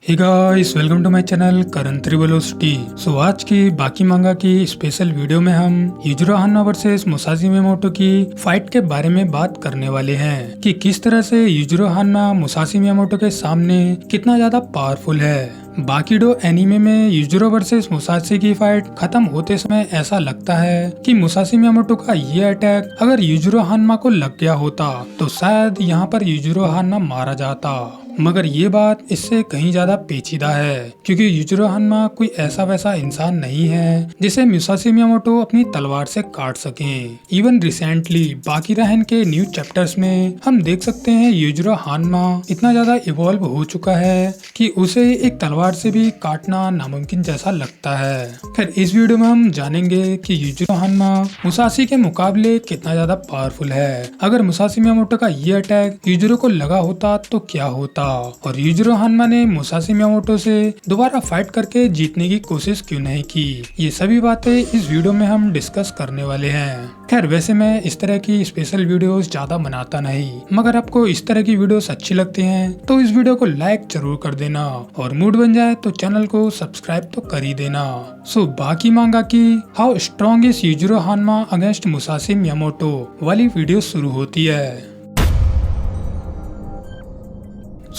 Hey guys, welcome to my channel Karan Trivelocity. So आज की Baki manga की special video में हम Yujiro Hanma versus Musashi Miyamoto की फाइट के बारे में बात करने वाले हैं कि किस तरह से यूजिरो हान्ना मुसाशी मियामोटो के सामने कितना ज्यादा पावरफुल है। बाकीडो एनीमे में यूजिरो वर्सेस मुसाशी की फाइट खत्म होते समय ऐसा लगता है कि मुसाशी मियामोटो का ये अटैक अगर यूजिरो हान्ना को लग गया होता तो शायद यहाँ पर यूजिरो हान्ना मारा जाता, मगर ये बात इससे कहीं ज्यादा पेचीदा है क्योंकि यूजिरो हान्ना कोई ऐसा वैसा इंसान नहीं है जिसे मुसाशी मियामोटो अपनी तलवार से काट सकें। इवन रिसेंटली बाकी रहन के न्यू चैप्टर्स में हम देख सकते हैं यूजिरो हान्ना इतना ज्यादा इवॉल्व हो चुका है कि उसे एक तलवार से भी काटना नामुमकिन जैसा लगता है। खैर, इस वीडियो में हम जानेंगे कि यूजिरो हान्ना मुसाशी के मुकाबले कितना ज्यादा पावरफुल है। अगर मुसाशी मियामोटो का ये अटैक यूजिरो को लगा होता तो क्या होता और यूजिरो हान्ना ने मुसाशी मियामोटो से दोबारा फाइट करके जीतने की कोशिश क्यों नहीं की। ये सभी बातें इस वीडियो में हम डिस्कस करने वाले हैं। खैर, वैसे मैं इस तरह की स्पेशल वीडियोस ज्यादा बनाता नहीं, मगर आपको इस तरह की वीडियोस अच्छी लगती हैं तो इस वीडियो को लाइक जरूर कर देना और मूड बन जाए तो चैनल को सब्सक्राइब तो कर ही देना। सो बाकी मांगा की how strong is Yujiro Hanma against Musashi Miyamoto वाली वीडियो शुरू होती है।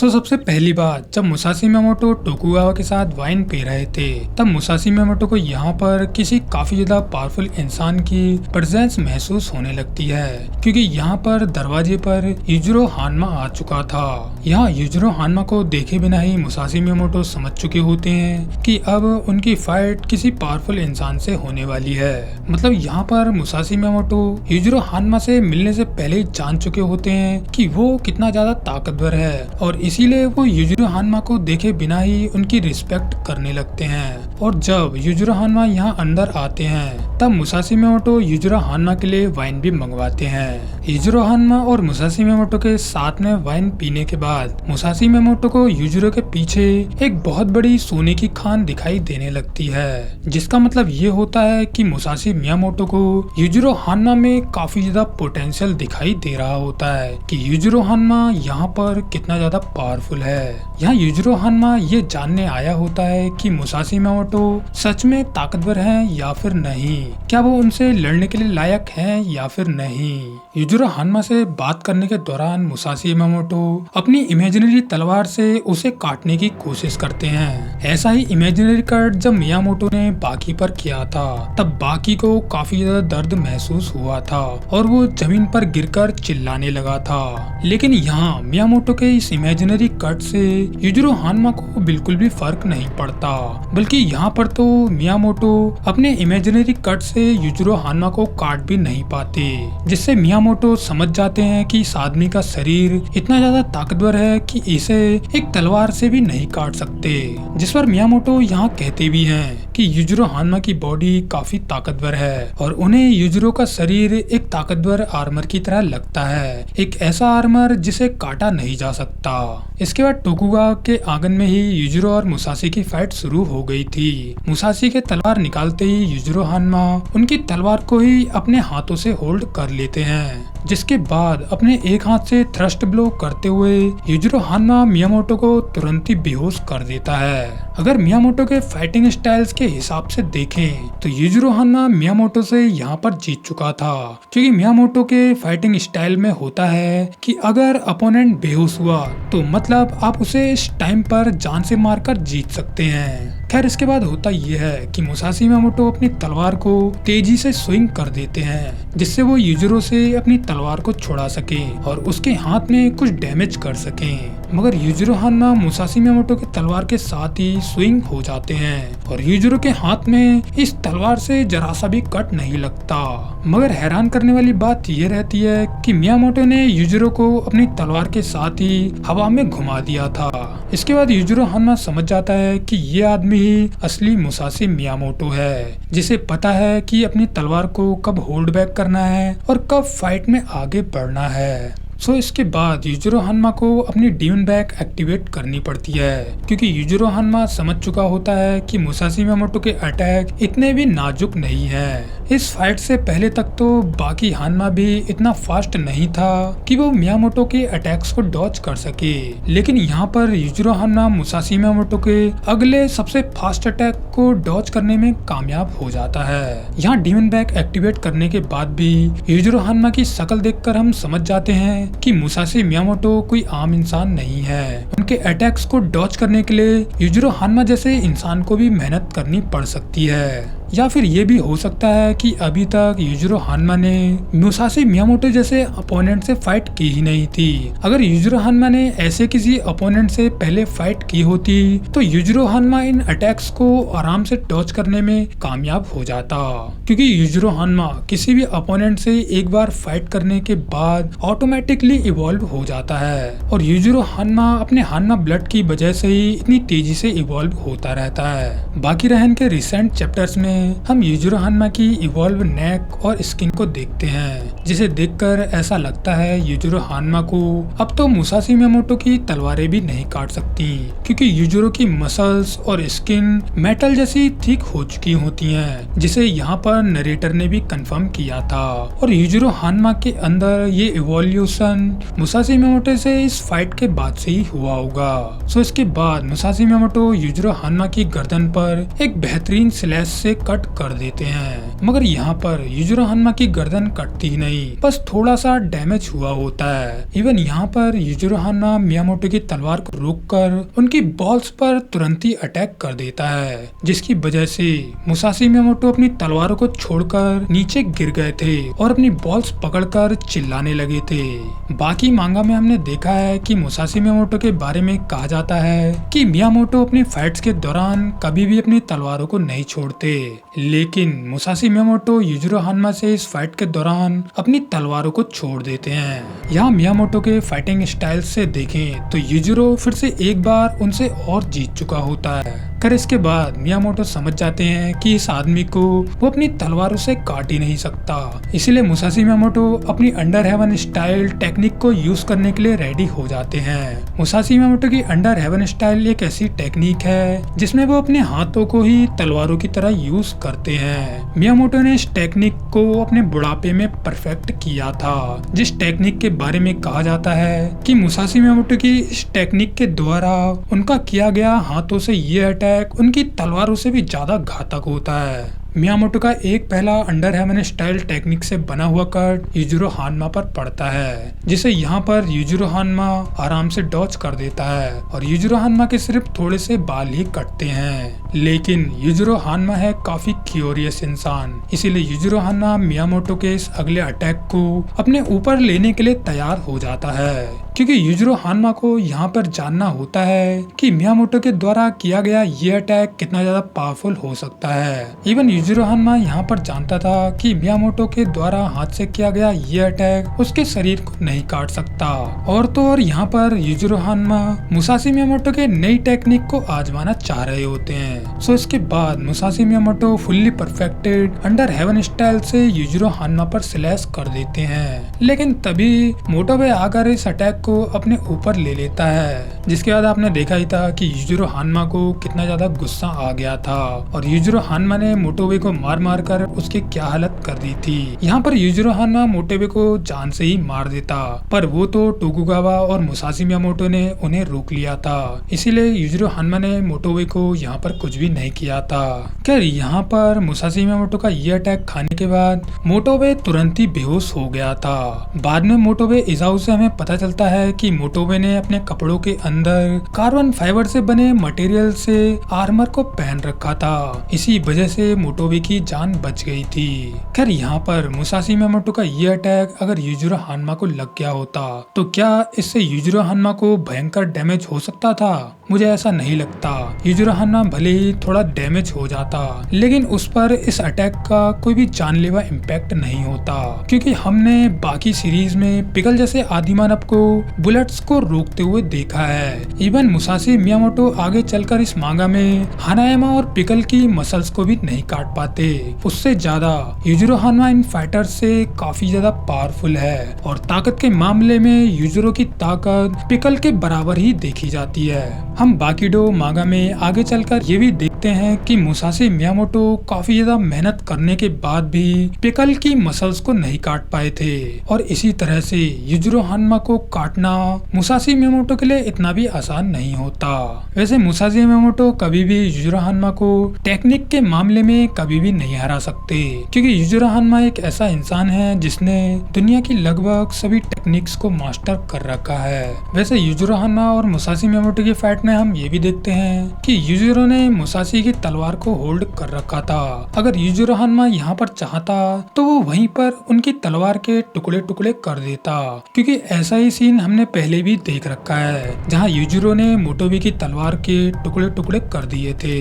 सबसे पहली बात, जब मुसाशी मियामोटो टोकुगावा के साथ वाइन पी रहे थे तब मुसाशी मियामोटो को यहाँ पर किसी काफी ज्यादा पावरफुल इंसान की प्रेजेंस महसूस होने लगती है क्योंकि यहाँ पर दरवाजे पर यूजिरो हान्ना आ चुका था। यहाँ यूजिरो हान्ना को देखे बिना ही मुसाशी मियामोटो समझ चुके होते हैं कि अब उनकी फाइट किसी पावरफुल इंसान से होने वाली है। मतलब यहाँ पर मुसाशी मियामोटो यूजिरो हान्ना से मिलने से पहले ही जान चुके होते हैं कि वो कितना ज्यादा ताकतवर है और इसीलिए वो यूजिरो हान्ना को देखे बिना ही उनकी रिस्पेक्ट करने लगते हैं। और जब यूजिरो हान्ना यहाँ अंदर आते हैं तब मुसाशी मियामोटो यूजिरो हान्ना के लिए वाइन भी मंगवाते हैं। यूजिरो हान्ना और मुसाशी मियामोटो के साथ में वाइन पीने के बाद मुसाशी मियामोटो को यूजिरो के पीछे एक बहुत बड़ी सोने की खान दिखाई देने लगती है, जिसका मतलब ये होता है कि मुसाशी मियामोटो को यूजिरो हान्ना में काफी ज्यादा पोटेंशियल दिखाई दे रहा होता है कि यूजिरो हान्ना यहाँ पर कितना ज्यादा पावरफुल है। यहाँ यूजिरो हान्ना ये जानने आया होता है कि मुसाशी मियामोटो सच में ताकतवर हैं या फिर नहीं, क्या वो उनसे लड़ने के लिए लायक हैं या फिर नहीं। यूजिरो हान्ना से बात करने के दौरान मुसाशी मियामोटो अपनी इमेजिनरी तलवार से उसे काटने की कोशिश करते हैं। ऐसा ही इमेजिनरी कट जब मियामोटो ने बाकी पर किया था तब बाकी को काफी ज्यादा दर्द महसूस हुआ था और वो जमीन पर गिरकर चिल्लाने लगा था। लेकिन यहाँ मियामोटो के इस इमेजिनरी कट से यूजिरो हान्ना को बिल्कुल भी फर्क नहीं पड़ता, बल्कि यहाँ पर तो मियामोटो अपने इमेजिनरी कट से यूजिरो हान्ना को काट भी नहीं पाते, जिससे मियामोटो समझ जाते हैं कि इस आदमी का शरीर इतना ज्यादा ताकतवर है कि इसे एक तलवार से भी नहीं काट सकते। जिस पर मियामोटो यहाँ कहते भी हैं कि यूजिरो हान्ना की बॉडी काफी ताकतवर है और उन्हें यूजिरो का शरीर एक ताकतवर आर्मर की तरह लगता है, एक ऐसा आर्मर जिसे काटा नहीं जा सकता। इसके बाद टोकुगावा के आंगन में ही यूजिरो और मुसाशी की फाइट शुरू हो गई थी। मुसाशी के तलवार निकालते ही यूजिरो हान्ना उनकी तलवार को ही अपने हाथों से होल्ड कर लेते हैं, जिसके बाद अपने एक हाथ से थ्रस्ट ब्लो करते हुए यूजिरो हान्ना मियामोटो को तुरंत ही बेहोश कर देता है। अगर मियामोटो के फाइटिंग स्टाइल्स के हिसाब से देखें तो यूजिरो हान्ना मियामोटो से यहाँ पर जीत चुका था, क्योंकि मियामोटो के फाइटिंग स्टाइल में होता है कि अगर अपोनेंट बेहोश हुआ तो मतलब आप उसे इस टाइम पर जान से मारकर जीत सकते हैं। खैर, इसके बाद होता यह है कि मुसाशी मियामोटो अपनी तलवार को तेजी से स्विंग कर देते हैं, जिससे वो यूजिरो से अपनी तलवार को छुड़ा सके और उसके हाथ में कुछ डैमेज कर सकें। मगर यूजिरो हान्ना मुसाशी मियामोटो के तलवार के साथ ही स्विंग हो जाते हैं और यूजिरो के हाथ में इस तलवार से जरा सा भी कट नहीं लगता। मगर हैरान करने वाली बात यह रहती है कि मियामोटो ने यूजिरो को अपनी तलवार के साथ ही हवा में घुमा दिया था। इसके बाद यूजिरो हान्ना समझ जाता है कि ये आदमी ही असली मुसाशी मियामोटो है, जिसे पता है कि अपनी तलवार को कब होल्ड बैक करना है और कब फाइट में आगे बढ़ना है। इसके बाद यूजिरो हान्ना को अपनी डीमन बैक एक्टिवेट करनी पड़ती है, क्योंकि यूजिरो हान्ना समझ चुका होता है कि मुसाशी मियामोटो के अटैक इतने भी नाजुक नहीं है। इस फाइट से पहले तक तो बाकी हानमा भी इतना फास्ट नहीं था कि वो मियामोटो के अटैक्स को डॉज कर सके, लेकिन यहाँ पर यूजिरो हान्मा मुसाशी मियामोटो के अगले सबसे फास्ट अटैक को डॉज करने में कामयाब हो जाता है। यहाँ डीमन बैक एक्टिवेट करने के बाद भी यूजिरो हान्मा की शक्ल देखकर हम समझ जाते हैं कि मुसाशी मियामोटो कोई आम इंसान नहीं है। उनके अटैक्स को डॉज करने के लिए यूजिरो हान्मा जैसे इंसान को भी मेहनत करनी पड़ सकती है, या फिर ये भी हो सकता है कि अभी तक यूजिरो हान्मा ने मुसाशी मियामोटो जैसे अपोनेंट से फाइट की ही नहीं थी। अगर यूजिरो हान्मा ने ऐसे किसी अपोनेंट से पहले फाइट की होती तो यूजिरो हान्मा इन अटैक्स को आराम से डॉज करने में कामयाब हो जाता, क्योंकि यूजिरो हान्मा किसी भी अपोनेंट से एक बार फाइट करने के बाद ऑटोमेटिकली इवॉल्व हो जाता है, और यूजिरो हान्मा अपने हान्मा ब्लड की वजह से ही इतनी तेजी से इवॉल्व होता रहता है। बाकी रहन के रिसेंट चैप्टर्स में हम यूजिरो हान्मा की इवॉल्व नेक और स्किन को देखते हैं, जिसे देखकर ऐसा लगता है यूजिरो हान्मा को अब तो मुसाशी मियामोटो की तलवारें भी नहीं काट सकती, क्योंकि यूजिरो की मसल्स और स्किन मेटल जैसी थिक हो चुकी होती हैं, जिसे यहाँ पर नरेटर ने भी कंफर्म किया था। और यूजिरो हान्मा के अंदर ये इवोल्यूशन मुसाशी मियामोटो से इस फाइट के बाद से ही हुआ होगा। सो इसके बाद मुसाशी मियामोटो यूजिरो हान्मा की गर्दन पर एक बेहतरीन स्लैश से कट कर देते हैं, मगर यहाँ पर यूजिरो हान्मा की गर्दन कटती ही नहीं, बस थोड़ा सा डैमेज हुआ होता है। इवन यहाँ पर यूजिरो हान्मा मियामोटो की तलवार को रोककर उनकी बॉल्स पर तुरंत ही अटैक कर देता है, जिसकी वजह से मुसाशी मियामोटो अपनी तलवारों को छोड़कर नीचे गिर गए थे और अपनी बॉल्स पकड़कर चिल्लाने लगे थे। बाकी मांगा में हमने देखा है कि मुसाशी मियामोटो के बारे में कहा जाता है कि मियामोटो अपनी फाइट्स के दौरान कभी भी अपनी तलवारों को नहीं छोड़ते, लेकिन मुसाशी मियामोटो यूजिरो हान्मा से इस फाइट के दौरान अपनी तलवारों को छोड़ देते हैं। यहाँ मियामोटो के फाइटिंग स्टाइल से देखें तो यूजिरो फिर से एक बार उनसे और जीत चुका होता है। कर इसके बाद मियामोटो समझ जाते हैं कि इस आदमी को वो अपनी तलवारों से काट ही नहीं सकता, इसलिए मुसाशी मियामोटो अपनी अंडर हेवन स्टाइल टेक्निक को यूज करने के लिए रेडी हो जाते हैं। मुसाशी मियामोटो की अंडर हेवन स्टाइल एक ऐसी टेक्निक है जिसमें वो अपने हाथों को ही तलवारों की तरह यूज करते हैं। मियामोटो ने इस टेक्निक को अपने बुढ़ापे में परफेक्ट किया था, जिस टेक्निक के बारे में कहा जाता है कि मुसाशी मियामोटो की इस टेक्निक के द्वारा उनका किया गया हाथों से ये अटैक उनकी तलवारों से भी ज्यादा घातक होता है। मियामोटो का एक पहला अंडर हेवन स्टाइल टेक्निक से बना हुआ कट यूजिरो हान्मा पर पड़ता है, जिसे यहाँ पर यूजिरो हान्मा आराम से डॉज कर देता है और यूजिरो हान्मा के सिर्फ थोड़े से बाल ही कटते हैं। लेकिन यूजिरो हान्मा है काफी क्यूरियस इंसान, इसीलिए यूजिरो हान्मा मियामोटो के इस अगले अटैक को अपने ऊपर लेने के लिए तैयार हो जाता है, क्योंकि यूजिरो हान्मा को यहाँ पर जानना होता है कि मियामोटो के द्वारा किया गया ये अटैक कितना ज्यादा पावरफुल हो सकता है। इवन यूजिरो हान्मा यहाँ पर जानता था कि मियामोटो के द्वारा हाथ से किया गया ये अटैक उसके शरीर को नहीं काट सकता, और तो और यहाँ पर यूजिरो हान्मा मुसाशी मियामोटो के नई टेक्निक को आजमाना चाह रहे होते हैं। सो इसके बाद Musashi Miyamoto fully perfected under heaven style से यूजिरो हान्मा पर स्लैश कर देते हैं, लेकिन तभी मोटोबे आकर इस अटैक को अपने ऊपर ले लेता है, जिसके बाद आपने देखा ही था कि यूजिरो हान्मा को कितना ज्यादा गुस्सा आ गया था और यूजिरो हान्मा ने मोटोबे को मार मार कर उसकी क्या हालत कर दी थी। यहाँ पर यूजिरो हान्मा मोटोबे को जान से ही मार देता, पर वो तो टोकुगावा और मुसाशी मियामोटो ने उन्हें रोक लिया था, इसीलिए यूजिरो हान्मा ने मोटोबे को यहाँ पर कुछ भी नहीं किया था। खैर यहाँ पर मुसाशी मियामोटो का ये अटैक खाने के बाद मोटोबे तुरंत ही बेहोश हो गया था। बाद में मोटोबे इजाऊ से हमें पता चलता है कि मोटोबे ने अपने कपड़ों के अंदर कार्बन फाइबर से बने मटेरियल से आर्मर को पहन रखा था, इसी वजह से मोटोबे की जान बच गई थी। खैर यहाँ पर मुसाशी मियामोटो का ये अटैक अगर यूजिरो हान्मा को लग गया होता तो क्या इससे यूजिरो हान्मा को भयंकर डैमेज हो सकता था? मुझे ऐसा नहीं लगता। यूजिरो हान्मा भले ही थोड़ा डैमेज हो जाता, लेकिन उस पर इस अटैक का कोई भी जानलेवा इम्पैक्ट नहीं होता, क्योंकि हमने बाकी सीरीज में पिकल जैसे आदिमानव को बुलेट्स को रोकते हुए देखा है। इवन मुसाशी मियामोटो आगे चलकर इस मांगा में हानायामा और पिकल की मसल्स को भी नहीं काट पाते। उससे ज्यादा यूजिरो हान्मा इन फाइटर्स से काफी ज्यादा पावरफुल है और ताकत के मामले में यूजिरो की ताकत पिकल के बराबर ही देखी जाती है। हम बाकिडो मांगा में आगे चलकर ये भी देखते हैं कि मुसाशी मियामोटो काफी ज्यादा मेहनत करने के बाद भी पिकल की मसल्स को नहीं काट पाए थे और इसी तरह से युजिरो हानमा को काटना मुसाशी मियामोटो के लिए इतना भी आसान नहीं होता। वैसे मुसाशी मियामोटो कभी भी युजिरो हानमा को टेक्निक के मामले में कभी भी नहीं हरा सकते, क्योंकि युजिरो हानमा एक ऐसा इंसान है जिसने दुनिया की लगभग सभी टेक्निक्स को मास्टर कर रखा है। वैसे युजिरो हानमा और मुसाशी मियामोटो की फाइट में हम ये भी देखते हैं कि युजिरो ने मुसाशी की तलवार को होल्ड कर रखा था। अगर युजिरो हानमा यहाँ पर चाहता तो वो वहीं पर उनकी तलवार के टुकड़े टुकड़े कर देता, क्योंकि ऐसा ही सीन हमने पहले भी देख रखा है जहाँ युजिरो ने मोटोबी की तलवार के टुकड़े टुकड़े कर दिए थे।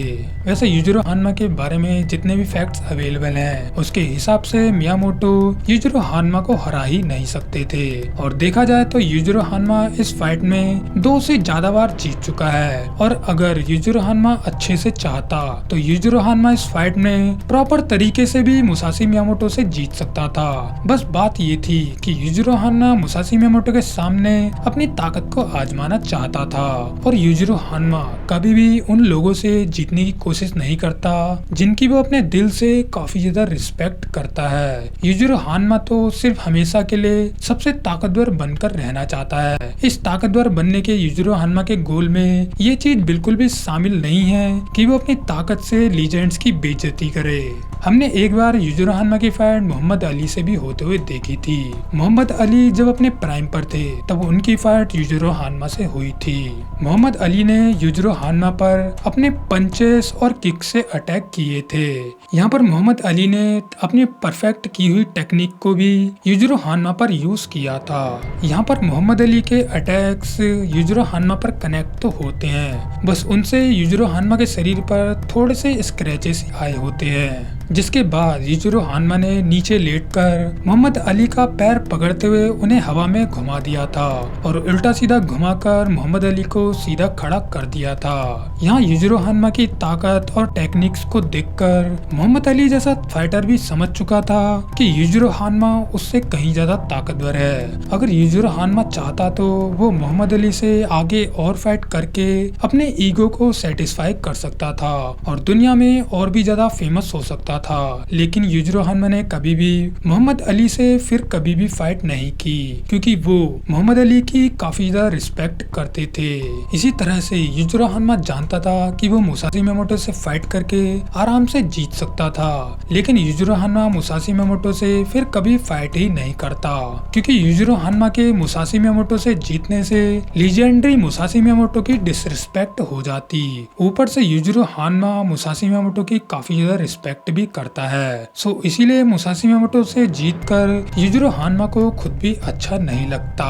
वैसे युजिरो हानमा के बारे में जितने भी फैक्ट्स अवेलेबल हैं उसके हिसाब से मियामोटो युजिरो हानमा को हरा ही नहीं सकते थे। और देखा जाए तो युजिरो हानमा इस फाइट में 2 से ज्यादा बार जीत चुका है और अगर युजिरो हानमा अच्छे से चाहता तो युजिरो हानमा इस फाइट में प्रॉपर तरीके से भी मुसाशी मियामोटो से जीत सकता था। बस बात ये थी कि युजिरो हानमा मुसाशी मियामोटो के सामने अपनी ताकत को आजमाना चाहता था और युजिरो हानमा कभी भी उन लोगों से जीतने की कोशिश नहीं करता जिनकी वो अपने दिल से काफी ज्यादा रिस्पेक्ट करता है। युजिरो हानमा तो सिर्फ हमेशा के लिए सबसे ताकतवर बनकर रहना चाहता है। इस ताकतवर बनने के युजिरो हानमा के गोल में ये चीज बिल्कुल भी शामिल नहीं है कि वो अपनी ताकत से लीजेंड्स की बेइज्जती करे। हमने एक बार युजिरो हानमा की फाइट मोहम्मद अली से भी होते हुए देखी थी। मोहम्मद अली जब अपने प्राइम पर थे तब उनकी फाइट युजिरो हानमा से हुई थी। मोहम्मद अली ने युजिरो हानमा पर अपने पंचेस और किक से अटैक किए थे। यहाँ पर मोहम्मद अली ने अपनी परफेक्ट की हुई टेक्निक को भी युजिरो हानमा पर यूज किया था। यहाँ पर मोहम्मद अली के अटैक्स युजिरो हानमा पर कनेक्ट तो होते हैं, बस उनसे युजिरो हानमा के शरीर पर थोड़े से स्क्रैचेस आए होते हैं, जिसके बाद युजिरो हानमा ने नीचे लेटकर मोहम्मद अली का पैर पकड़ते हुए उन्हें हवा में घुमा दिया था और उल्टा सीधा घुमाकर मोहम्मद अली को सीधा खड़ा कर दिया था। यहाँ युजिरो हानमा की ताकत और टेक्निक्स को देखकर मोहम्मद अली जैसा फाइटर भी समझ चुका था कि युजिरो हानमा उससे कहीं ज्यादा ताकतवर है। अगर युजिरो हानमा चाहता तो वो मोहम्मद अली से आगे और फाइट करके अपने ईगो को सेटिस्फाई कर सकता था और दुनिया में और भी ज्यादा फेमस हो सकता था, लेकिन युजिरो हानमा ने कभी भी मोहम्मद अली से फिर कभी भी फाइट नहीं की, क्योंकि वो मोहम्मद अली की काफी ज्यादा रिस्पेक्ट करते थे। इसी तरह से युजिरो हानमा जानता था कि वो मुसाशी मियामोटो से फाइट करके आराम से जीत सकता था, लेकिन युजिरो हानमा मुसाशी मियामोटो से फिर कभी फाइट ही नहीं करता, क्योंकि युजिरो हानमा के मुसाशी मियामोटो से जीतने से लीजेंडरी मुसाशी मियामोटो की डिसरिस्पेक्ट हो जाती। ऊपर से युजिरो हानमा मुसाशी मियामोटो की काफी ज्यादा रिस्पेक्ट भी करता है, सो इसीलिए मुसाशी मियामोटो से जीतकर युजिरो हानमा को खुद भी अच्छा नहीं लगता।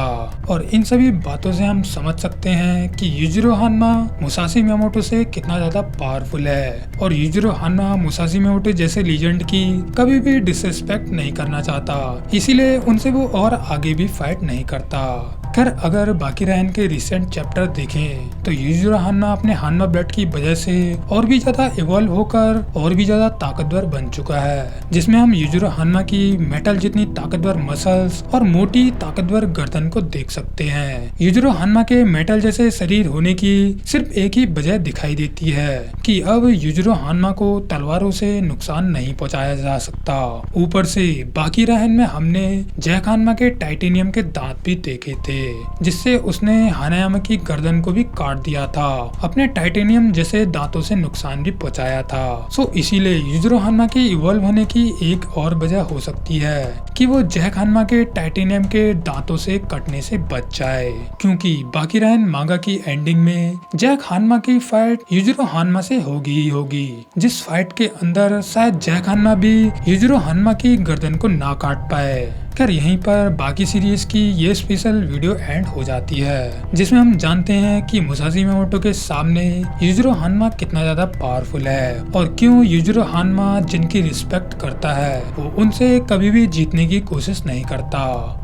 और इन सभी बातों से हम समझ सकते हैं कि युजिरो हानमा मुसाशी मियामोटो से कितना ज्यादा पावरफुल है और युजिरो हानमा मुसाशी मियामोटो जैसे लीजेंड की कभी भी डिसरिस्पेक्ट नहीं करना चाहता, इसीलिए उनसे वो और आगे भी फाइट नहीं करता। खैर अगर बाकी रहन के रिसेंट चैप्टर देखें तो युजिरो हानमा अपने हानमा ब्लड की वजह से और भी ज्यादा इवॉल्व होकर और भी ज्यादा ताकतवर बन चुका है, जिसमें हम युजिरो हानमा की मेटल जितनी ताकतवर मसल्स और मोटी ताकतवर गर्दन को देख सकते हैं। युजिरो हानमा के मेटल जैसे शरीर होने की सिर्फ एक ही वजह दिखाई देती है कि अब युजिरो हानमा को तलवारों से नुकसान नहीं पहुंचाया जा सकता। ऊपर से बाकी रहन में हमने जैक हानमा के टाइटेनियम के दांत भी देखे थे, जिससे उसने हानायामा की गर्दन को भी काट दिया था, अपने टाइटेनियम जैसे दांतों से नुकसान भी पहुंचाया था। सो इसीलिए युजिरो हानमा के इवॉल्व होने की एक और वजह हो सकती है कि वो जैक हानमा के टाइटेनियम के दांतों से कटने से बच जाए, क्योंकि बाकी रहन मांगा की एंडिंग में जैक हानमा की फाइट युजिरो हानमा से होगी ही होगी, जिस फाइट के अंदर शायद जैक हानमा भी युजिरो हानमा की गर्दन को ना काट पाए। खैर यहीं पर बाकी सीरीज की ये स्पेशल वीडियो एंड हो जाती है, जिसमें हम जानते हैं कि मुसाशी मियामोटो के सामने युजिरो हानमा कितना ज्यादा पावरफुल है और क्यों युजिरो हानमा जिनकी रिस्पेक्ट करता है वो उनसे कभी भी जीतने की कोशिश नहीं करता।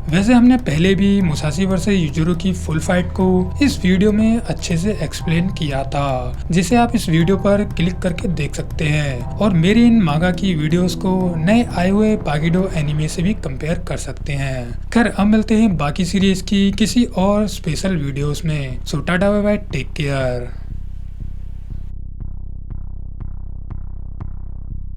वैसे हमने पहले भी मुसाशी वर्सेस युजिरो की फुल फाइट को इस वीडियो में अच्छे से एक्सप्लेन किया था, जिसे आप इस वीडियो पर क्लिक करके देख सकते हैं और मेरी इन मांगा की वीडियोस को नए आए हुए बाकिडो एनिमे से भी कंपेयर कर सकते हैं। खैर अब मिलते हैं बाकी सीरीज की किसी और स्पेशल वीडियोस में। So tata bye bye, take care.